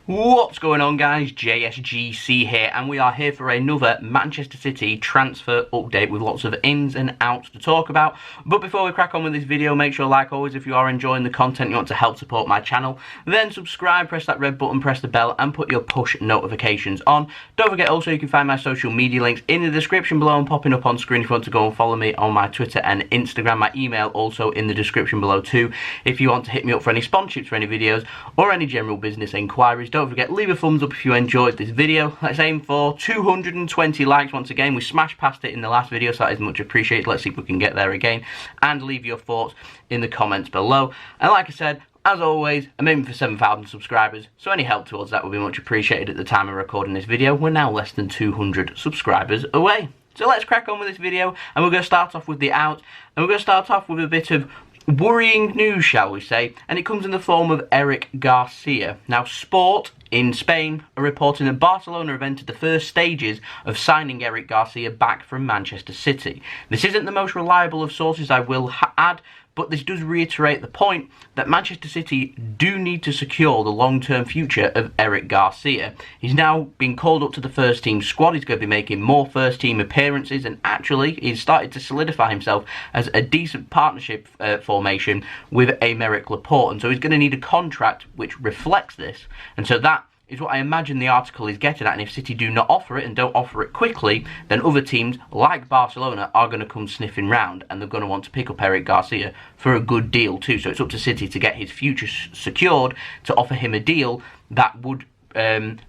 What's going on, guys? JSGC here, and we are here for another Manchester City transfer update with lots of ins and outs to talk about. But before we crack on with this video, make sure, like always, if you are enjoying the content, you want to help support my channel, then subscribe, press that red button, press the bell, and put your push notifications on. Don't forget also you can find my social media links in the description below and popping up on screen if you want to go and follow me on my Twitter and Instagram. My email also in the description below too, if you want to hit me up for any sponsorships for any videos or any general business inquiries. Don't forget, leave a thumbs up if you enjoyed this video. Let's aim for 220 likes once again. We smashed past it in the last video, so that is much appreciated. Let's see if we can get there again. And leave your thoughts in the comments below. And like I said, as always, I'm aiming for 7,000 subscribers, so any help towards that would be much appreciated at the time of recording this video. We're now less than 200 subscribers away. So let's crack on with this video, and we're going to start off with the out, and we're going to start off with a bit of worrying news, shall we say, and it comes in the form of Eric Garcia. Now, Sport in Spain are reporting that Barcelona have entered the first stages of signing Eric Garcia back from Manchester City. This isn't the most reliable of sources, I will add, but this does reiterate the point that Manchester City do need to secure the long-term future of Eric Garcia. He's now been called up to the first-team squad. He's going to be making more first-team appearances, and actually he's started to solidify himself as a decent partnership formation with Aymeric Laporte, and so he's going to need a contract which reflects this. And so that is what I imagine the article is getting at, and if City do not offer it and don't offer it quickly, then other teams like Barcelona are going to come sniffing round, and they're going to want to pick up Eric Garcia for a good deal too. So it's up to City to get his future secured, to offer him a deal that would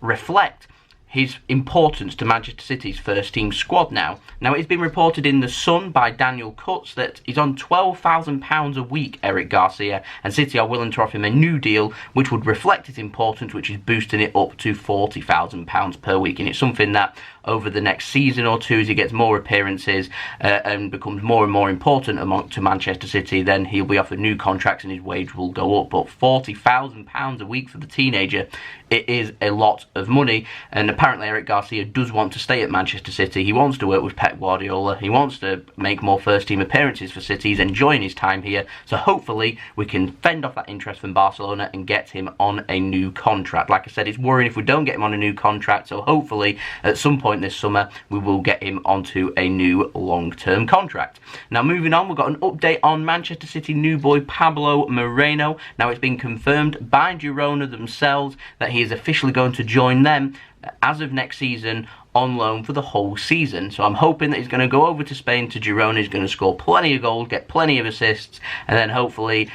reflect his importance to Manchester City's first-team squad now. Now, it's been reported in The Sun by Daniel Cuts that he's on £12,000 a week, Eric Garcia, and City are willing to offer him a new deal which would reflect his importance, which is boosting it up to £40,000 per week. And it's something that over the next season or two, as he gets more appearances and becomes more and more important to Manchester City, then he'll be offered new contracts and his wage will go up. But £40,000 a week for the teenager, it is a lot of money. And apparently Eric Garcia does want to stay at Manchester City. He wants to work with Pep Guardiola. He wants to make more first-team appearances for City. He's enjoying his time here. So hopefully we can fend off that interest from Barcelona and get him on a new contract. Like I said, it's worrying if we don't get him on a new contract. So hopefully at some point this summer we will get him onto a new long-term contract. Now, moving on, we've got an update on Manchester City new boy Pablo Moreno. Now, it's been confirmed by Girona themselves that he is officially going to join them as of next season on loan for the whole season. So I'm hoping that he's going to go over to Spain, to Girona. He's going to score plenty of goals, get plenty of assists, and then hopefully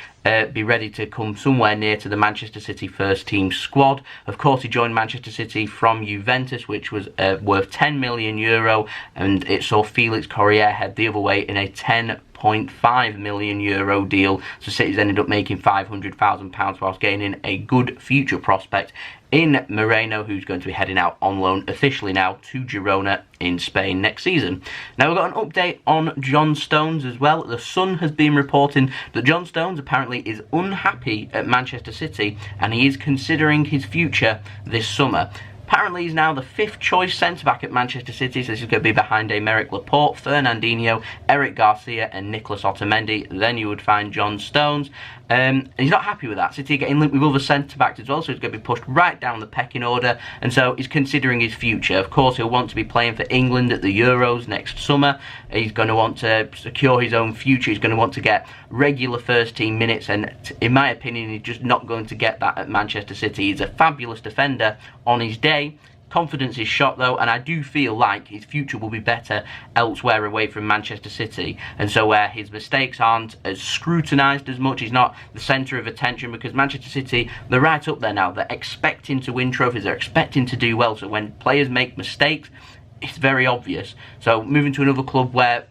be ready to come somewhere near to the Manchester City first-team squad. Of course, he joined Manchester City from Juventus, which was worth €10 million, and it saw Felix Correa head the other way in a €10.5 million deal. So City's ended up making £500,000 whilst gaining a good future prospect in Moreno, who's going to be heading out on loan officially now to Girona in Spain next season. Now, we've got an update on John Stones as well. The Sun has been reporting that John Stones apparently is unhappy at Manchester City and he is considering his future this summer. Apparently, he's now the 5th choice centre-back at Manchester City, so this is going to be behind Aymeric Laporte, Fernandinho, Eric Garcia and Nicolas Otamendi. Then you would find John Stones. And he's not happy with that. City are getting linked with other centre-backs as well, so he's going to be pushed right down the pecking order, and so he's considering his future. Of course, he'll want to be playing for England at the Euros next summer. He's going to want to secure his own future. He's going to want to get regular first-team minutes, and in my opinion, he's just not going to get that at Manchester City. He's a fabulous defender on his day. Confidence is shot though, and I do feel like his future will be better elsewhere away from Manchester City, and so where his mistakes aren't as scrutinised as much, he's not the centre of attention, because Manchester City, they're right up there now. They're expecting to win trophies, they're expecting to do well, so when players make mistakes, it's very obvious. So moving to another club where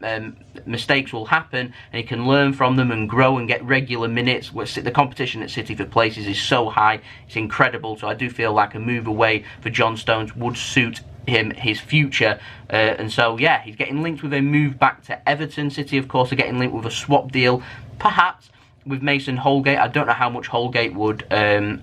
mistakes will happen and he can learn from them and grow and get regular minutes. The competition at City for places is so high, it's incredible. So I do feel like a move away for John Stones would suit him, his future, and so yeah, he's getting linked with a move back to Everton. City, of course, are getting linked with a swap deal, perhaps with Mason Holgate. I don't know how much Holgate would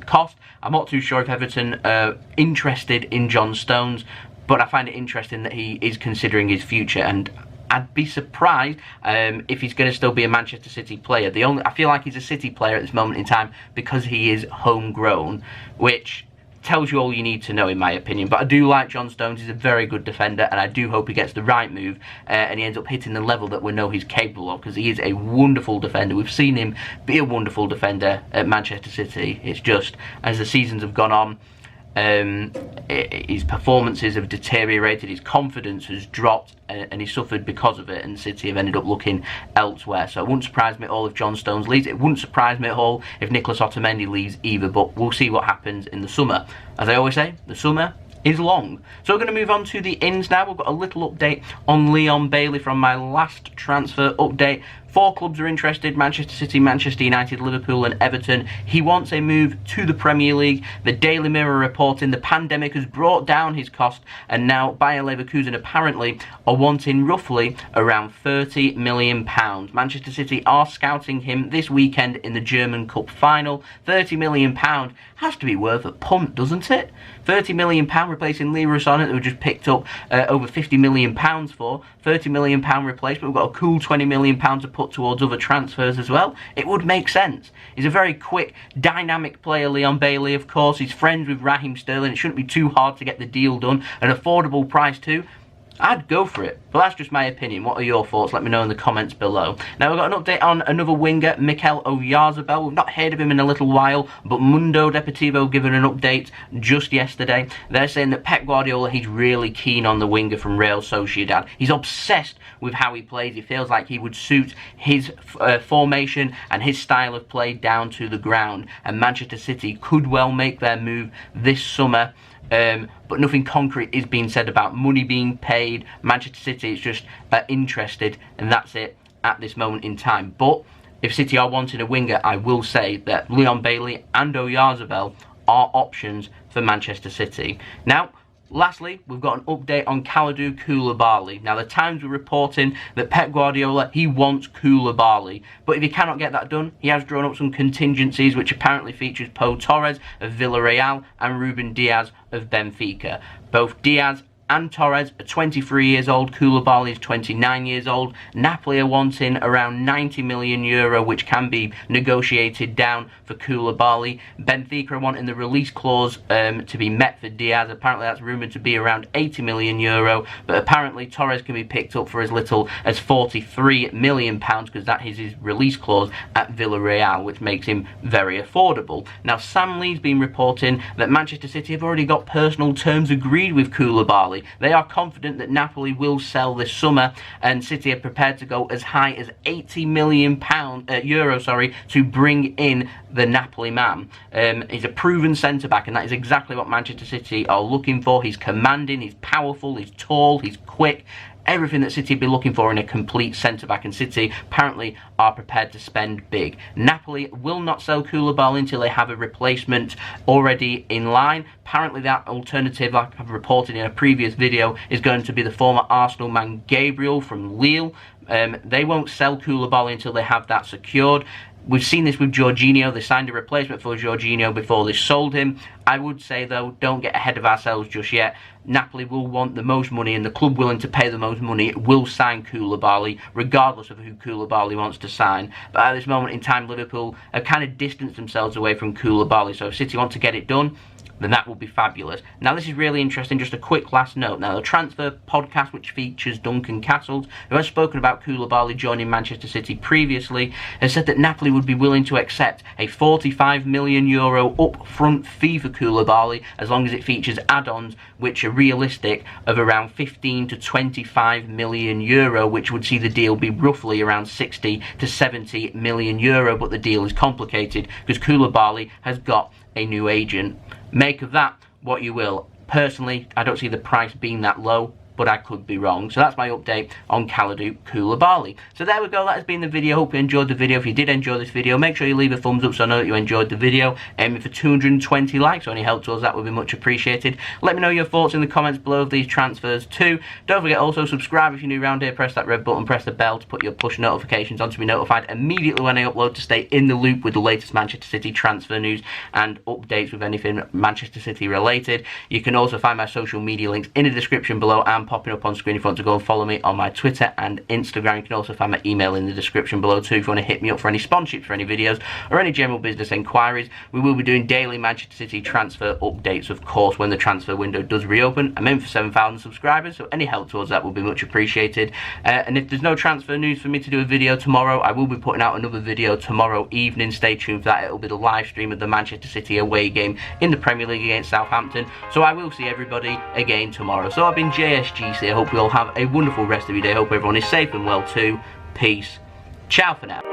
cost. I'm not too sure if Everton are interested in John Stones, but I find it interesting that he is considering his future, and I'd be surprised if he's going to still be a Manchester City player. I feel like he's a City player at this moment in time because he is homegrown, which tells you all you need to know, in my opinion. But I do like John Stones. He's a very good defender, and I do hope he gets the right move and he ends up hitting the level that we know he's capable of, because he is a wonderful defender. We've seen him be a wonderful defender at Manchester City. It's just, as the seasons have gone on, his performances have deteriorated, his confidence has dropped, and he suffered because of it, and City have ended up looking elsewhere. So it wouldn't surprise me at all if John Stones leaves. It wouldn't surprise me at all if Nicolas Otamendi leaves either, but we'll see what happens in the summer. As I always say, the summer is long. So we're going to move on to the ins now. We've got a little update on Leon Bailey from my last transfer update. 4 clubs are interested: Manchester City, Manchester United, Liverpool and Everton. He wants a move to the Premier League. The Daily Mirror reporting the pandemic has brought down his cost, and now Bayer Leverkusen apparently are wanting roughly around £30 million. Manchester City are scouting him this weekend in the German Cup final. £30 million has to be worth a punt, doesn't it? £30 million replacing Leroy Sané, that we just picked up over £50 million for. £30 million replacement. We've got a cool £20 million to put towards other transfers as well. It would make sense. He's a very quick, dynamic player, Leon Bailey, of course. He's friends with Raheem Sterling. It shouldn't be too hard to get the deal done. An affordable price too. I'd go for it, but that's just my opinion. What are your thoughts? Let me know in the comments below. Now, we've got an update on another winger, Mikel Oyarzabal. We've not heard of him in a little while, but Mundo Deportivo given an update just yesterday. They're saying that Pep Guardiola, he's really keen on the winger from Real Sociedad. He's obsessed with how he plays. He feels like he would suit his formation and his style of play down to the ground, and Manchester City could well make their move this summer. But nothing concrete is being said about money being paid. Manchester City is just interested, and that's it at this moment in time. But if City are wanting a winger, I will say that Leon Bailey and Oyarzabal are options for Manchester City. Now, lastly, we've got an update on Kalidou Koulibaly. Now, the Times were reporting that Pep Guardiola, he wants Koulibaly. But if he cannot get that done, he has drawn up some contingencies, which apparently features Pau Torres of Villarreal and Ruben Diaz of Benfica. Both Diaz and Torres are 23 years old. Koulibaly is 29 years old. Napoli are wanting around €90 million, which can be negotiated down for Koulibaly. Benfica are wanting the release clause to be met for Diaz. Apparently that's rumoured to be around €80 million, but apparently Torres can be picked up for as little as £43 million, because that is his release clause at Villarreal, which makes him very affordable. Now, Sam Lee's been reporting that Manchester City have already got personal terms agreed with Koulibaly. They are confident that Napoli will sell this summer, and City are prepared to go as high as €80 million to bring in the Napoli man. He's a proven centre-back, and that is exactly what Manchester City are looking for. He's commanding, he's powerful, he's tall, he's quick. Everything that City would be looking for in a complete centre-back, and City apparently are prepared to spend big. Napoli will not sell Koulibaly until they have a replacement already in line. Apparently that alternative, like I've reported in a previous video, is going to be the former Arsenal man Gabriel from Lille. They won't sell Koulibaly until they have that secured. We've seen this with Jorginho. They signed a replacement for Jorginho before they sold him. I would say, though, don't get ahead of ourselves just yet. Napoli will want the most money, and the club willing to pay the most money will sign Koulibaly, regardless of who Koulibaly wants to sign. But at this moment in time, Liverpool have kind of distanced themselves away from Koulibaly. So if City want to get it done, then that will be fabulous. Now, this is really interesting. Just a quick last note. Now, the transfer podcast, which features Duncan Castles, who has spoken about Koulibaly joining Manchester City previously, has said that Napoli would be willing to accept a €45 million upfront fee for Koulibaly, as long as it features add-ons which are realistic of around 15 to 25 million euro, which would see the deal be roughly around 60 to 70 million euro. But the deal is complicated because Koulibaly has got a new agent. Make of that what you will. Personally, I don't see the price being that low, but I could be wrong. So that's my update on Kalidou Koulibaly. So there we go, that has been the video. Hope you enjoyed the video. If you did enjoy this video, make sure you leave a thumbs up so I know that you enjoyed the video. Aiming for 220 likes, or any help to us, that would be much appreciated. Let me know your thoughts in the comments below of these transfers too. Don't forget also, subscribe if you're new around here, press that red button, press the bell to put your push notifications on to be notified immediately when I upload, to stay in the loop with the latest Manchester City transfer news and updates with anything Manchester City related. You can also find my social media links in the description below and I'm popping up on screen if you want to go and follow me on my Twitter and Instagram. You can also find my email in the description below too if you want to hit me up for any sponsorships for any videos or any general business inquiries. We will be doing daily Manchester City transfer updates, of course, when the transfer window does reopen. I'm in for 7,000 subscribers, so any help towards that will be much appreciated. And if there's no transfer news for me to do a video tomorrow, I will be putting out another video tomorrow evening. Stay tuned for that. It'll be the live stream of the Manchester City away game in the Premier League against Southampton. So I will see everybody again tomorrow. So I've been JSGC. I hope you all have a wonderful rest of your day. I hope everyone is safe and well too. Peace. Ciao for now.